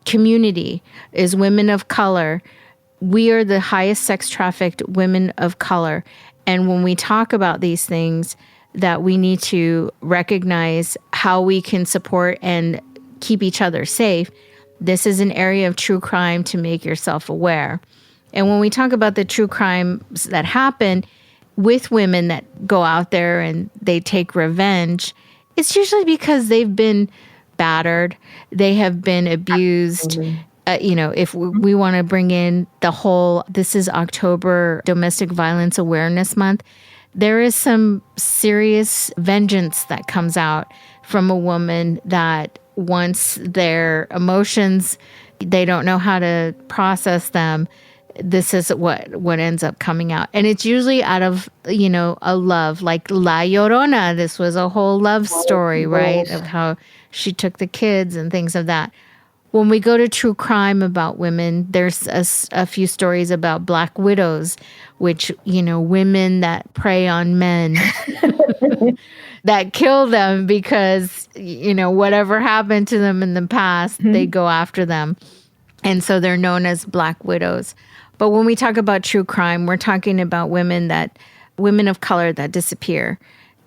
community, is women of color. We are the highest sex trafficked women of color. And when we talk about these things, that we need to recognize how we can support and keep each other safe. This is an area of true crime to make yourself aware. And when we talk about the true crimes that happen with women that go out there and they take revenge, it's usually because they've been battered, they have been abused. If we want to bring in the whole, this is October Domestic Violence Awareness Month, there is some serious vengeance that comes out from a woman that once their emotions, they don't know how to process them. This is what ends up coming out. And it's usually out of, a love, like La Llorona. This was a whole love story, right? Of how she took the kids and things of that. When we go to true crime about women, there's a few stories about black widows, which, women that prey on men that kill them because, whatever happened to them in the past, they go after them. And so they're known as black widows. But when we talk about true crime, we're talking about women of color that disappear.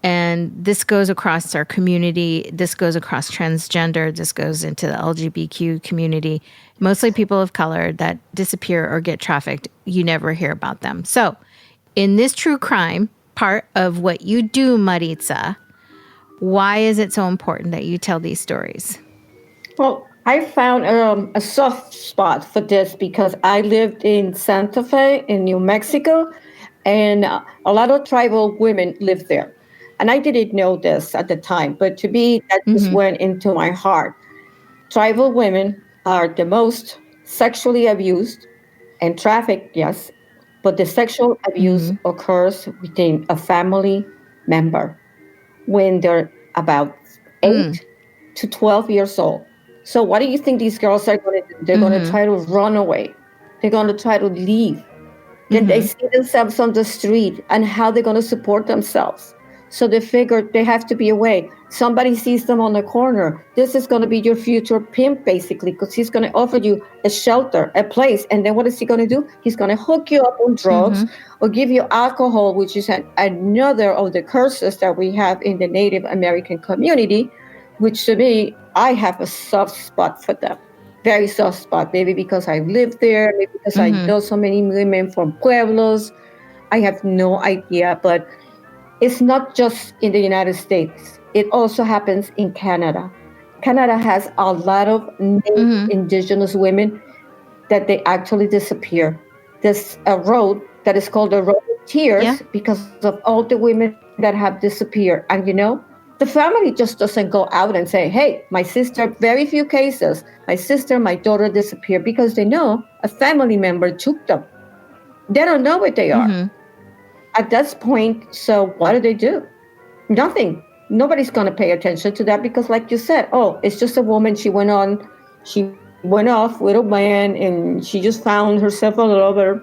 And this goes across our community. This goes across transgender. This goes into the LGBTQ community. Mostly people of color that disappear or get trafficked. You never hear about them. So in this true crime part of what you do, Maritza, why is it so important that you tell these stories? Well, I found a soft spot for this because I lived in Santa Fe in New Mexico, and a lot of tribal women lived there. And I didn't know this at the time, but to me, that just went into my heart. Tribal women are the most sexually abused and trafficked, yes, but the sexual abuse occurs within a family member when they're about 8 to 12 years old. So what do you think these girls are going to do? They're going to try to run away. They're going to try to leave. Then they see themselves on the street, and how they're going to support themselves. So they figure they have to be away. Somebody sees them on the corner. This is going to be your future pimp, basically, because he's going to offer you a shelter, a place. And then what is he going to do? He's going to hook you up on drugs or give you alcohol, which is another of the curses that we have in the Native American community, which to me, I have a soft spot for them. Very soft spot, maybe because I lived there, maybe because I know so many women from pueblos. I have no idea, but it's not just in the United States. It also happens in Canada. Canada has a lot of Native indigenous women that they actually disappear. There's a road that is called the Road of Tears because of all the women that have disappeared. And the family just doesn't go out and say, hey, my sister, very few cases, my sister, my daughter disappeared, because they know a family member took them. They don't know where they are. At that point, so what do? Nothing. Nobody's going to pay attention to that because, like you said, oh, it's just a woman. She went on, she went off with a man and she just found herself a lover,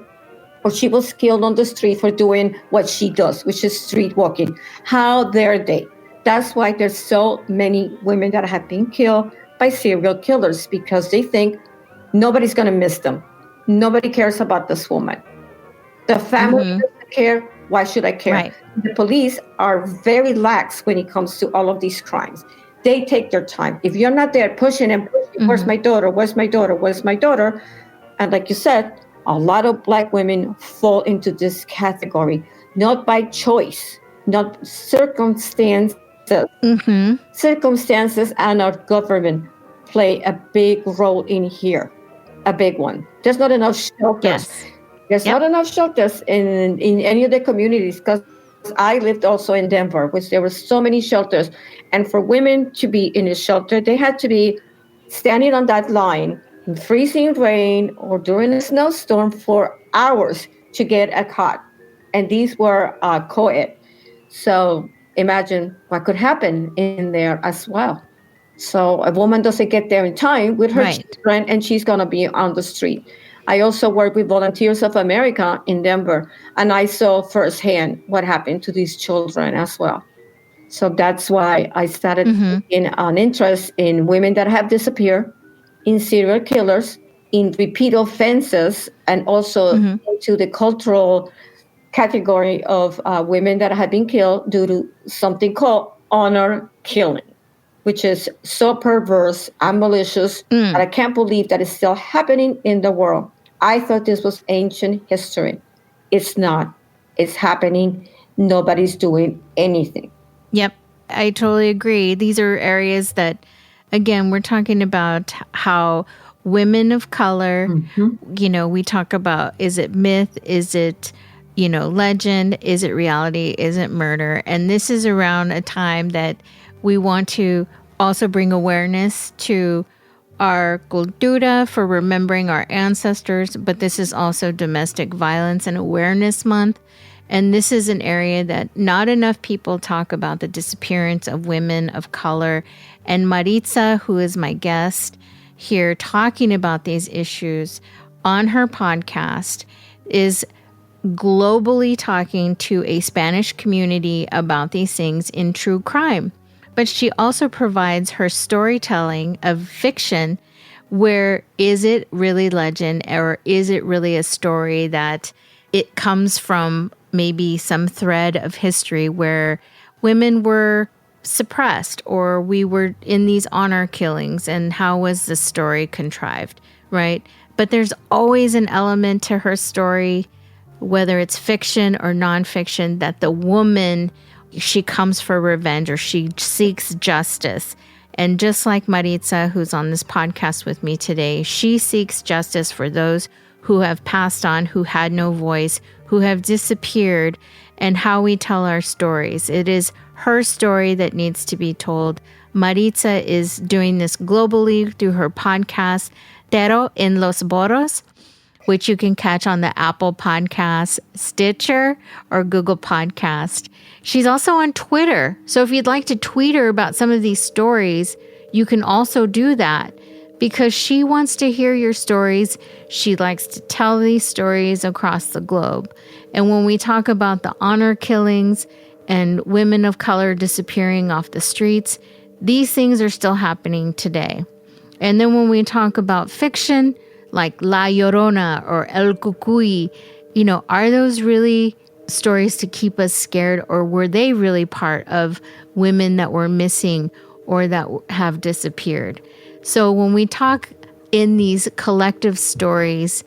or she was killed on the street for doing what she does, which is street walking. How dare they? That's why there's so many women that have been killed by serial killers, because they think nobody's going to miss them. Nobody cares about this woman. The family doesn't care. Why should I care? Right. The police are very lax when it comes to all of these crimes. They take their time. If you're not there pushing and pushing, where's my daughter? Where's my daughter? Where's my daughter? And like you said, a lot of Black women fall into this category, not by choice, not circumstances. Circumstances and our government play a big role in here, a big one. There's not enough shelters. Yes. There's not enough shelters in any of the communities, because I lived also in Denver, which there were so many shelters. And for women to be in a shelter, they had to be standing on that line in freezing rain or during a snowstorm for hours to get a cot. And these were co-ed. So imagine what could happen in there as well. So a woman doesn't get there in time with her children, and she's going to be on the street. I also work with Volunteers of America in Denver, and I saw firsthand what happened to these children as well. So that's why I started taking an interest in women that have disappeared, in serial killers, in repeat offenses, and also into the cultural category of women that have been killed due to something called honor killing, which is so perverse and malicious that I can't believe that it's still happening in the world. I thought this was ancient history. It's not. It's happening. Nobody's doing anything. Yep, I totally agree. These are areas that, again, we're talking about how women of color, you know, we talk about, is it myth? Is it, you know, legend? Is it reality? Is it murder? And this is around a time that we want to also bring awareness to our cultura for remembering our ancestors, but this is also Domestic Violence and Awareness Month. And this is an area that not enough people talk about, the disappearance of women of color. And Maritza, who is my guest here talking about these issues on her podcast, is globally talking to a Spanish community about these things in true crime. But she also provides her storytelling of fiction, where is it really legend, or is it really a story that it comes from maybe some thread of history where women were suppressed, or we were in these honor killings, and how was the story contrived, right? But there's always an element to her story, whether it's fiction or nonfiction, that the woman, she comes for revenge, or she seeks justice. And just like Maritza, who's on this podcast with me today, she seeks justice for those who have passed on, who had no voice, who have disappeared, and how we tell our stories. It is her story that needs to be told. Maritza is doing this globally through her podcast, Tero en los Boros, which you can catch on the Apple Podcast, Stitcher, or Google Podcast. She's also on Twitter. So if you'd like to tweet her about some of these stories, you can also do that, because she wants to hear your stories. She likes to tell these stories across the globe. And when we talk about the honor killings and women of color disappearing off the streets, these things are still happening today. And then when we talk about fiction, like La Llorona or El Cucuy, you know, are those really stories to keep us scared, or were they really part of women that were missing or that have disappeared? So when we talk in these collective stories,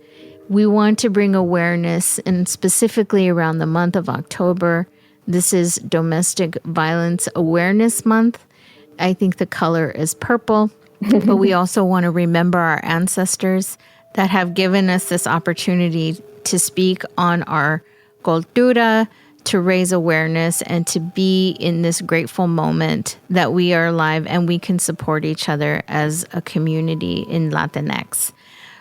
we want to bring awareness, and specifically around the month of October. This is Domestic Violence Awareness Month. I think the color is purple, but we also want to remember our ancestors that have given us this opportunity to speak on our cultura, to raise awareness, and to be in this grateful moment that we are alive and we can support each other as a community in Latinx.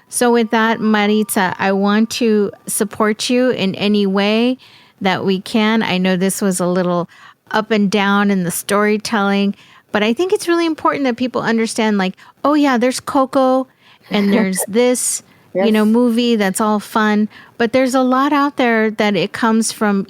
So with that, Maritza, I want to support you in any way that we can. I know this was a little up and down in the storytelling, but I think it's really important that people understand, like, oh yeah, there's Coco and there's this, Yes. movie that's all fun. But there's a lot out there that it comes from,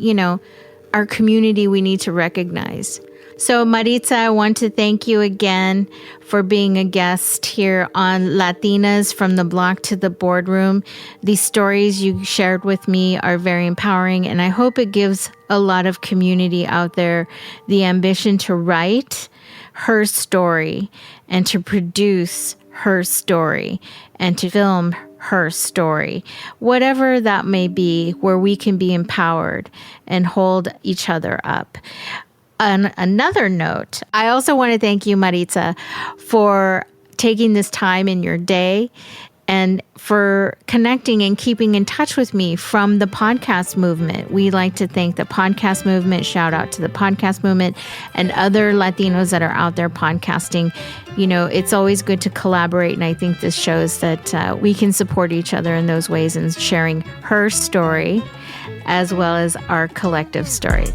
our community we need to recognize. So Maritza, I want to thank you again for being a guest here on Latinas from the Block to the Boardroom. These stories you shared with me are very empowering, and I hope it gives a lot of community out there the ambition to write her story and to produce her story and to film her story, whatever that may be, where we can be empowered and hold each other up. On another note, I also want to thank you, Maritza, for taking this time in your day and for connecting and keeping in touch with me from the podcast movement. We like to thank the podcast movement. Shout out to the podcast movement and other Latinos that are out there podcasting. It's always good to collaborate, and I think this shows that we can support each other in those ways and sharing her story as well as our collective story.